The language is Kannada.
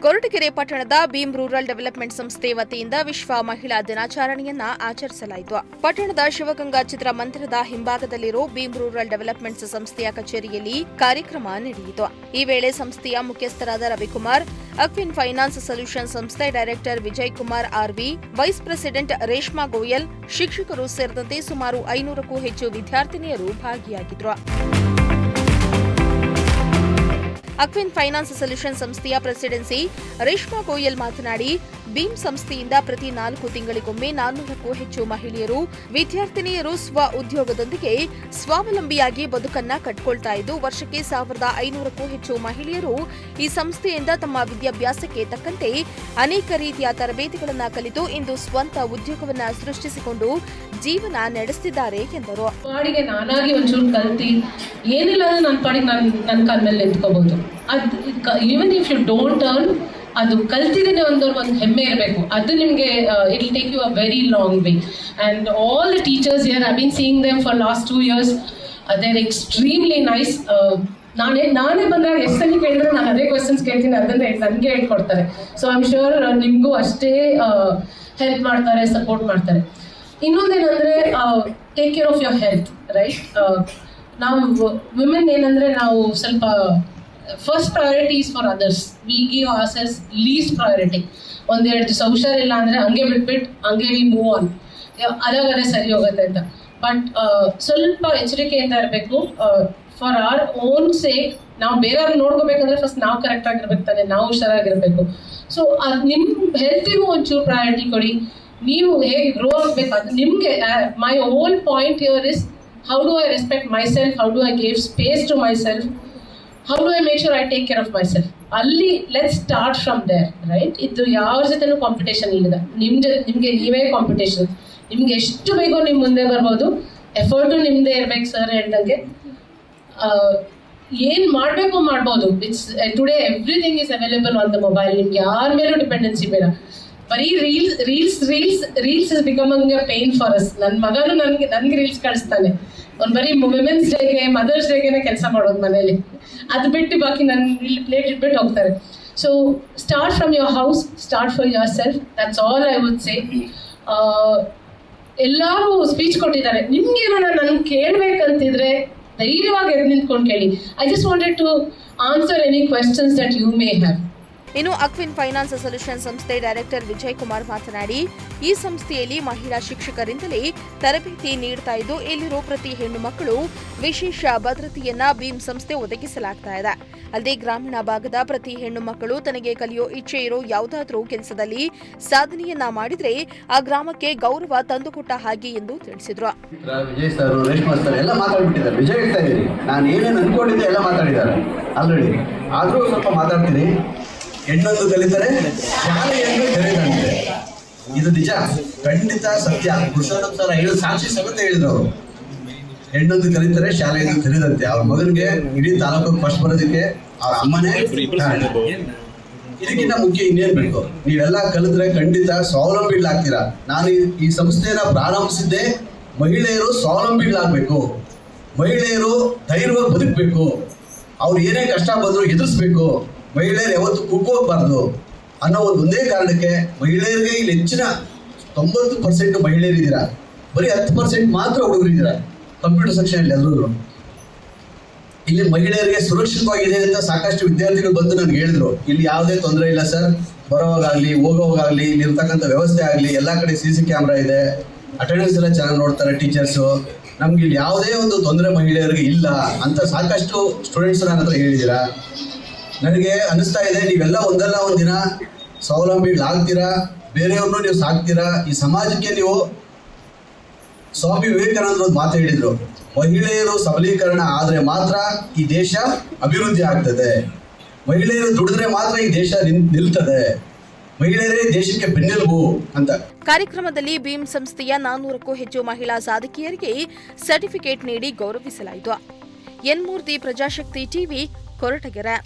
ಕೊರಟಗೆರೆ ಪಟ್ಟಣದ ಭೀಮ್ ರೂರಲ್ ಡೆವಲಪ್ಮೆಂಟ್ ಸಂಸ್ಥೆ ವತಿಯಿಂದ ವಿಶ್ವ ಮಹಿಳಾ ದಿನಾಚರಣೆಯನ್ನ ಆಚರಿಸಲಾಯಿತು. ಪಟ್ಟಣದ ಶಿವಗಂಗಾ ಚಿತ್ರಮಂದಿರದ ಹಿಂಭಾಗದಲ್ಲಿರುವ ಭೀಮ್ ರೂರಲ್ ಡೆವಲಪ್ಮೆಂಟ್ ಸಂಸ್ಥೆಯ ಕಚೇರಿಯಲ್ಲಿ ಕಾರ್ಯಕ್ರಮ ನಡೆಯಿತು. ಈ ವೇಳೆ ಸಂಸ್ಥೆಯ ಮುಖ್ಯಸ್ಥರಾದ ರವಿಕುಮಾರ್, ಅಕ್ವಿನ್ ಫೈನಾನ್ಸ್ ಸೊಲ್ಯೂಷನ್ ಸಂಸ್ಥೆ director Vijay Kumar RV, vice president Reshma Goyal, ಶಿಕ್ಷಕರು ಸೇರಿದಂತೆ ಸುಮಾರು 500ಕ್ಕೂ ಹೆಚ್ಚು ವಿದ್ಯಾರ್ಥಿನಿಯರು ಭಾಗಿಯಾಗಿದ್ದರು. ಅಕ್ವಿನ್ ಫೈನಾನ್ಸ್ ಸೊಲ್ಯೂಷನ್ ಸಂಸ್ಥೆಯ ಪ್ರೆಸಿಡೆನ್ಸಿ ರೇಷ್ಮಾ ಗೋಯಲ್ ಮಾತನಾಡಿ, ಭೀಮ್ ಸಂಸ್ಥೆಯಿಂದ ಪ್ರತಿ 4 ತಿಂಗಳಿಗೊಮ್ಮೆ 400ಕ್ಕೂ ಹೆಚ್ಚು ಮಹಿಳೆಯರು, ವಿದ್ಯಾರ್ಥಿನಿಯರು ಸ್ವ ಉದ್ಯೋಗದೊಂದಿಗೆ ಸ್ವಾವಲಂಬಿಯಾಗಿ ಬದುಕನ್ನ ಕಟ್ಟಿಕೊಳ್ತಾ ಇದ್ದು, ವರ್ಷಕ್ಕೆ 1500ಕ್ಕೂ ಹೆಚ್ಚು ಮಹಿಳೆಯರು ಈ ಸಂಸ್ಥೆಯಿಂದ ತಮ್ಮ ವಿದ್ಯಾಭ್ಯಾಸಕ್ಕೆ ತಕ್ಕಂತೆ ಅನೇಕ ರೀತಿಯ ತರಬೇತಿಗಳನ್ನು ಕಲಿತು ಇಂದು ಸ್ವಂತ ಉದ್ಯೋಗವನ್ನ ಸೃಷ್ಟಿಸಿಕೊಂಡು ಜೀವನ ನಡೆಸುತ್ತಿದ್ದಾರೆ ಎಂದರು. ಪಾಡಿಗೆ ನಾನಾಗಿ ಒಂಚೂರು ಕಲ್ತಿ ಏನಿಲ್ಲ ಅಂದ್ರೆ ನನ್ನ ಪಾಡಿಗೆ ನನ್ನ ಕಾಲ ಮೇಲೆ ನಿಂತ್ಕೋಬಹುದು. Even if you don't earn, ಅದು ಕಲ್ತಿದ್ದೇನೆ ಒಂದು ಹೆಮ್ಮೆ ಇರಬೇಕು. ಅದು ನಿಮಗೆ it will take you a very long way. And all the teachers here I been seeing them for last 2 years. They are extremely nice. ನಾನೇ ಬಂದಾಗ ಎಷ್ಟು ಸಲ ಕೇಳಿದ್ರೆ ನಾನು ಅದೇ ಕ್ವೆಶನ್ಸ್ ಕೇಳ್ತೀನಿ, ಅದನ್ನೇ ನನಗೆ ಹೇಳ್ಕೊಡ್ತಾರೆ. ಸೊ ಐ ಆಮ್ ಶ್ಯೂರ್ ನಿಮಗೂ ಅಷ್ಟೇ ಹೆಲ್ಪ್ ಮಾಡ್ತಾರೆ, ಸಪೋರ್ಟ್ ಮಾಡ್ತಾರೆ. ಇನ್ನೊಂದೇನಂದರೆ take care of your health, right? ನಾವು ವಿಮೆನ್ ಏನಂದರೆ ನಾವು ಸ್ವಲ್ಪ first priority is for others. We give our selves least priority. 1-2 ದಿವಸ ಹುಷಾರಿಲ್ಲ ಅಂದರೆ ಹಂಗೆ ಬಿಟ್ಬಿಟ್ಟು ಹಂಗೆ ವಿ ಮೂವ್ ಆನ್, ಅದಾಗದೇ ಸರಿ ಹೋಗುತ್ತೆ ಅಂತ. ಬಟ್ ಸ್ವಲ್ಪ ಎಚ್ಚರಿಕೆಯಿಂದ ಇರಬೇಕು. ಫಾರ್ ಅವರ್ ಓನ್ ಸೇಕ್ ನಾವು ಬೇರೆಯವ್ರು ನೋಡ್ಕೋಬೇಕಂದ್ರೆ ಫಸ್ಟ್ ನಾವು ಕರೆಕ್ಟಾಗಿರ್ಬೇಕು ತಾನೆ, ನಾವು ಹುಷಾರಾಗಿರಬೇಕು. ಸೊ ನಿಮ್ಮ ಹೆಲ್ತಿಗೂ ಒಂಚೂರು ಪ್ರಯಾರಿಟಿ ಕೊಡಿ. ನೀವು ಹೇಗೆ ಗ್ರೋ ಆಗಬೇಕು ಅದು ನಿಮಗೆ. My own point here is how do I respect myself, how do I give space to myself, how do I make sure I take care of myself. ಅಲ್ಲಿ let start from there, right? ಇದು ಯಾರ ಜೊತೆನೂ ಕಾಂಪಿಟೇಷನ್ ಇಲ್ಲದ, ನಿಮಗೆ ನೀವೇ ಕಾಂಪಿಟೇಷನ್. ನಿಮ್ಗೆ ಎಷ್ಟು ಬೇಕೋ ನೀವು ಮುಂದೆ ಬರ್ಬೋದು. ಎಫರ್ಟು ನಿಮ್ಮದೇ ಇರ್ಬೇಕು. ಸರ್ ಹೇಳ್ದಂಗೆ ಏನು ಮಾಡಬೇಕು ಮಾಡ್ಬೋದು. It's today everything is available on the mobile. ನಿಮ್ಗೆ ಯಾರ ಮೇಲೂ ಡಿಪೆಂಡೆನ್ಸಿ ಬೇಡ. ಬರೀ reels is becoming A pain for us. ನನ್ನ ಮಗನು ನನಗೆ ರೀಲ್ಸ್ ಕಳಿಸ್ತಾನೆ. ಅವ್ನು ಬರೀ ವಿಮೆನ್ಸ್ ಡೇಗೆ, ಮದರ್ಸ್ ಡೇಗೆ ಕೆಲಸ ಮಾಡೋದು ಮನೇಲಿ. ಅದು ಬಿಟ್ಟು ಬಾಕಿ ನನ್ನ ಪ್ಲೇಟ್ ಇಟ್ಬಿಟ್ಟು ಹೋಗ್ತಾರೆ. So start from your house, start for your self. That's all I would say. ಎಲ್ಲರೂ ಸ್ಪೀಚ್ ಕೊಟ್ಟಿದ್ದಾರೆ. ನಿಮ್ಗೇನಾರ ನನಗೆ ಕೇಳಬೇಕಂತಿದ್ರೆ ಧೈರ್ಯವಾಗಿ ಎದ್ದು ನಿಂತ್ಕೊಂಡು ಕೇಳಿ. I just wanted to answer any questions that you may have. ಇನ್ನು ಅಕ್ವಿನ್ ಫೈನಾನ್ಸ್ ಸೊಲ್ಯೂಷನ್ ಸಂಸ್ಥೆ ಡೈರೆಕ್ಟರ್ ವಿಜಯ್ ಕುಮಾರ್ ಮಾತನಾಡಿ, ಈ ಸಂಸ್ಥೆಯಲ್ಲಿ ಮಹಿಳಾ ಶಿಕ್ಷಕರಿಂದಲೇ ತರಬೇತಿ ನೀಡ್ತಾ ಇದ್ದು, ಇಲ್ಲಿರೋ ಪ್ರತಿ ಹೆಣ್ಣು ಮಕ್ಕಳು ವಿಶೇಷ ಭದ್ರತೆಯನ್ನ ಭೀಮ್ ಸಂಸ್ಥೆ ಒದಗಿಸಲಾಗ್ತಾ ಇದೆ. ಅಲ್ಲದೆ ಗ್ರಾಮೀಣ ಭಾಗದ ಪ್ರತಿ ಹೆಣ್ಣು ಮಕ್ಕಳು ತನಗೆ ಕಲಿಯೋ ಇಚ್ಛೆ ಇರೋ ಯಾವುದಾದ್ರೂ ಕೆಲಸದಲ್ಲಿ ಸಾಧನೆಯನ್ನ ಮಾಡಿದ್ರೆ ಆ ಗ್ರಾಮಕ್ಕೆ ಗೌರವ ತಂದುಕೊಟ್ಟ ಹಾಗೆ ಎಂದು ತಿಳಿಸಿದ್ರು. ವಿಜಯ್ ಸರ್, ರೇಷ್ಮಾ ಸರ್ ಎಲ್ಲ ಮಾತಾಡ್ಬಿಟ್ಟಿದ್ದಾರೆ. ವಿಜಯ್ ಹೇಳ್ತಾ ಇದ್ದೀನಿ, ನಾನು ಏನೇನು ಅನ್ಕೊಂಡಿದ್ದೆ ಎಲ್ಲ ಮಾತಾಡಿದ್ದಾರೆ ಆಲ್ರೆಡಿ. ಆದರೂ ಸ್ವಲ್ಪ ಮಾತಾಡ್ತೀನಿ. ಹೆಣ್ಣೊಂದು ಕಲಿತರೆ ಶಾಲೆಯನ್ನು ತೆರೆದಂತೆ. ಇದು ನಿಜ, ಖಂಡಿತ ಸತ್ಯ. ಪುರುಷೋತ್ತಮ ಸರ್ ಹೇಳಿ ಸಾಕ್ಷಿ ಸಮೇತ ಹೇಳಿದ್ರು ಅವರು. ಹೆಣ್ಣೊಂದು ಕಲಿತರೆ ಶಾಲೆಯನ್ನು ತೆರೆದಂತೆ. ಅವ್ರ ಮಗನಿಗೆ ಇಡೀ ತಾಲೂಕು ಫಸ್ಟ್ ಬರೋದಕ್ಕೆ ಅವ್ರ ಅಮ್ಮನೇ ಕಾರಣ. ಇದಕ್ಕಿಂತ ಮುಖ್ಯ ಇನ್ನೇನು ಬೇಕು? ನೀವೆಲ್ಲ ಕಲಿತ್ರೆ ಖಂಡಿತ ಸ್ವಾವಲಂಬಿಗಳಾಗ್ತೀರಾ. ನಾನು ಈ ಸಂಸ್ಥೆನ ಪ್ರಾರಂಭಿಸಿದ್ದೆ ಮಹಿಳೆಯರು ಸ್ವಾವಲಂಬಿಗಳಾಗಬೇಕು, ಮಹಿಳೆಯರು ಧೈರ್ಯವಾಗಿ ಬದುಕಬೇಕು, ಅವ್ರು ಏನೇ ಕಷ್ಟ ಬಂದರೂ ಎದುರಿಸ್ಬೇಕು, ಮಹಿಳೆಯರು ಯಾವತ್ತು ಕುಗ್ಗೋಗ್ಬಾರ್ದು ಅನ್ನೋ ಒಂದೇ ಕಾರಣಕ್ಕೆ ಮಹಿಳೆಯರಿಗೆ ಇಲ್ಲಿ ಹೆಚ್ಚಿನ 90% ಮಹಿಳೆಯರಿದ್ದೀರಾ. ಬರೀ 10% ಮಾತ್ರ ಹುಡುಗರಿದ್ದೀರಾ ಕಂಪ್ಯೂಟರ್ ಸೆಕ್ಷನಲ್ಲಿ. ಎಲ್ಲರೂ ಇಲ್ಲಿ ಮಹಿಳೆಯರಿಗೆ ಸುರಕ್ಷಿತವಾಗಿದೆ ಅಂತ ಸಾಕಷ್ಟು ವಿದ್ಯಾರ್ಥಿಗಳು ಬಂದು ನನಗೆ ಹೇಳಿದ್ರು. ಇಲ್ಲಿ ಯಾವುದೇ ತೊಂದರೆ ಇಲ್ಲ ಸರ್, ಬರೋವಾಗಲಿ ಹೋಗೋವಾಗಲಿ ಇಲ್ಲಿರ್ತಕ್ಕಂಥ ವ್ಯವಸ್ಥೆ ಆಗಲಿ ಎಲ್ಲ ಕಡೆ CC ಕ್ಯಾಮ್ರಾ ಇದೆ, ಅಟೆಂಡೆನ್ಸ್ ಎಲ್ಲ ಚೆನ್ನಾಗಿ ನೋಡ್ತಾರೆ ಟೀಚರ್ಸು, ನಮ್ಗೆ ಇಲ್ಲಿ ಯಾವುದೇ ಒಂದು ತೊಂದರೆ ಮಹಿಳೆಯರಿಗೆ ಇಲ್ಲ ಅಂತ ಸಾಕಷ್ಟು ಸ್ಟೂಡೆಂಟ್ಸ್ ನನ್ನ ಹತ್ರ ಹೇಳಿದ್ದೀರಾ. ನನಗೆ ಅನಿಸ್ತಾ ಇದೆ, ನೀವೆಲ್ಲ ಒಂದಲ್ಲ ಒಂದಿನ ಸ್ವಾವಲಂಬಿಗಳಾಗ್ತೀರಾ, ಬೇರೆಯವ್ರನ್ನೂ ನೀವು ಸಾಕ್ತೀರಾ. ಈ ಸಮಾಜಕ್ಕೆ ನೀವು ಸ್ವಾಮಿ ವಿವೇಕಾನಂದರು ಒಂದು ಮಾತು ಹೇಳಿದರು, ಮಹಿಳೆಯರು ಸಬಲೀಕರಣ ಆದರೆ ಮಾತ್ರ ಈ ದೇಶ ಅಭಿವೃದ್ಧಿ ಆಗ್ತದೆ, ಮಹಿಳೆಯರು ದುಡಿದ್ರೆ ಮಾತ್ರ ಈ ದೇಶ ನಿಲ್ತದೆ, ಮಹಿಳೆಯರೇ ದೇಶಕ್ಕೆ ಬೆನ್ನೆಲುಬು ಅಂತ. ಕಾರ್ಯಕ್ರಮದಲ್ಲಿ ಭೀಮ್ ಸಂಸ್ಥೆಯ 400ಕ್ಕೂ ಹೆಚ್ಚು ಮಹಿಳಾ ಸಾಧಕಿಯರಿಗೆ ಸರ್ಟಿಫಿಕೇಟ್ ನೀಡಿ ಗೌರವಿಸಲಾಯಿತು. ಎನ್ ಮೂರ್ತಿ, ಪ್ರಜಾಶಕ್ತಿ ಟಿವಿ, ಕೊರಟಗೆರೆ.